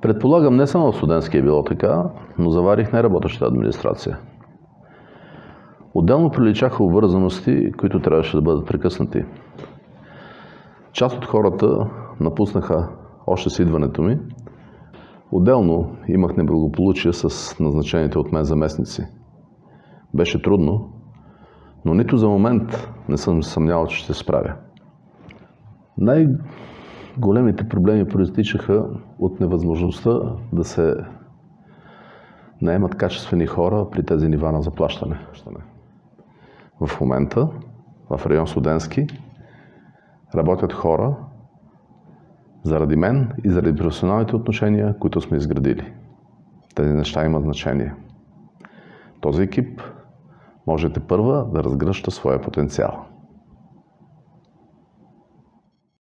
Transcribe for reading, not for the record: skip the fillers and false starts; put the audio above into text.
Предполагам, не само в студентския е било така, но заварих неработеща администрация. Отделно приличаха обвързаности, които трябваше да бъдат прекъснати. Част от хората напуснаха още с идването ми. Отделно имах неблагополучие с назначените от мен заместници. Беше трудно, но нито за момент не съм съмнявал, че ще се справя. Най-големите проблеми произтичаха от невъзможността да се наемат качествени хора при тези нива на заплащане. В момента, в район Студентски, работят хора заради мен и заради професионалните отношения, които сме изградили. Тези неща имат значение. Този екип може тепърва да разгръща своя потенциал.